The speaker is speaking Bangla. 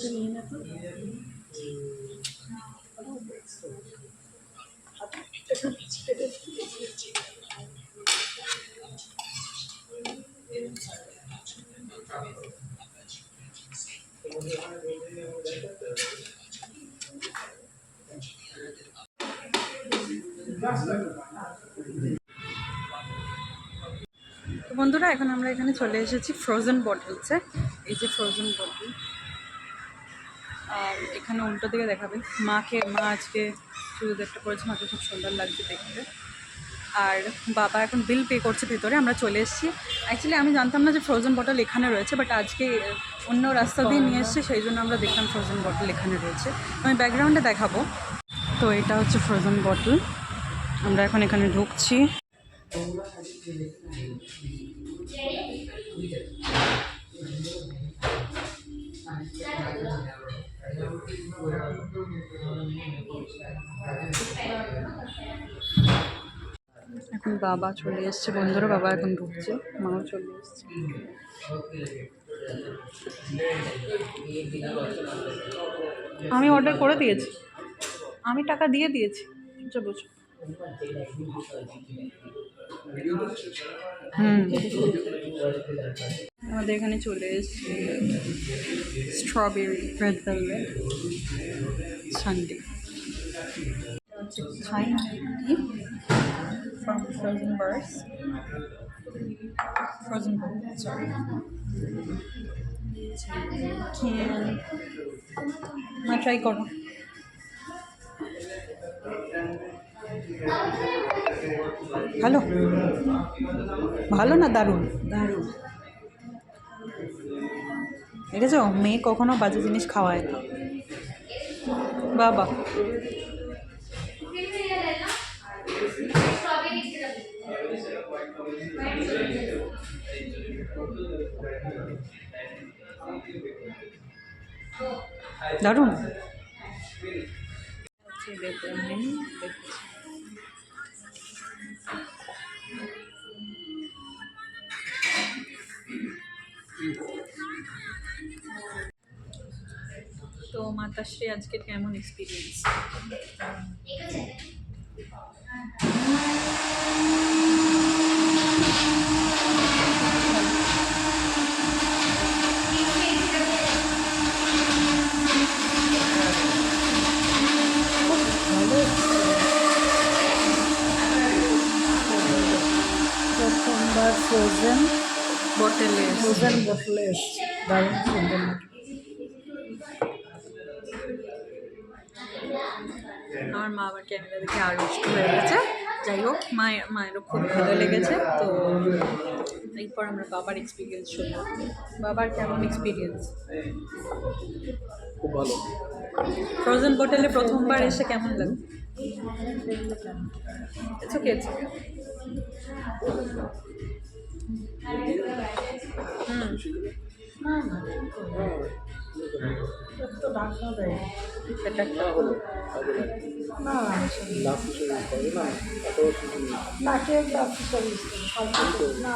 এটা নিয়ে না তো। তো বন্ধুরা, এখন আমরা এখানে চলে এসেছি ফ্রোজেন বটলসে। এই যে ফ্রোজেন বটল, আর এখানে উল্টো দিকে দেখাবে মা আজকে চুড়িদারটা পরেছে, মাকে খুব সুন্দর লাগছে দেখতে। আর বাবা এখন বিল পে করছে ভিতরে, আমরা চলে এসেছি। অ্যাকচুয়ালি আমি জানতাম না যে ফ্রোজেন বটল এখানে রয়েছে, বাট আজকে অন্য রাস্তা দিয়ে নিয়ে এসছে, সেই জন্য আমরা দেখলাম ফ্রোজেন বটল এখানে রয়েছে। আমি ব্যাকগ্রাউন্ডে দেখাবো। তো এটা হচ্ছে ফ্রোজেন বটল, আমরা এখন এখানে ঢুকছি। এখন বাবা চলে এসছে বন্ধুরা, বাবা এখন ঢুকছে, মাও চলে এসছে। আমি অর্ডার করে দিয়েছি, আমি টাকা দিয়ে দিয়েছি, বুঝো। আমাদের এখানে চলে এসছে strawberry red velvet Sunday. Thai T from frozen bars, frozen bowl, sorry. Can না ট্রাই করো। ভালো ভালো না দারুণ? দারুণ। দেখেছো, মেয়ে কখনো বাজে জিনিস খাওয়ায় না। বাবা দারুণ। তো মাতাশ্রী আজকে কেমন এক্সপিরিয়েন্স? প্রথমবার ফ্রোজেন বটলে এসছে, দারুণ সুন্দর। আমার মা আবার ক্যামেরা দেখে আরও রুষ্ট হয়ে গেছে। যাই হোক, মায়েরও খুব ভালো লেগেছে। তো এরপর আমরা বাবার এক্সপিরিয়েন্স শুনলাম। বাবার কেমন এক্সপিরিয়েন্স? খুব ভালো। ফ্রোজেন বটলে প্রথমবার এসে কেমন লাগে? It's okay, it's okay. না না, তো ডাক্তার দেয় সেটা হলো না লাভ হিসেবে করে না, না, কেউ ডাক্তার না।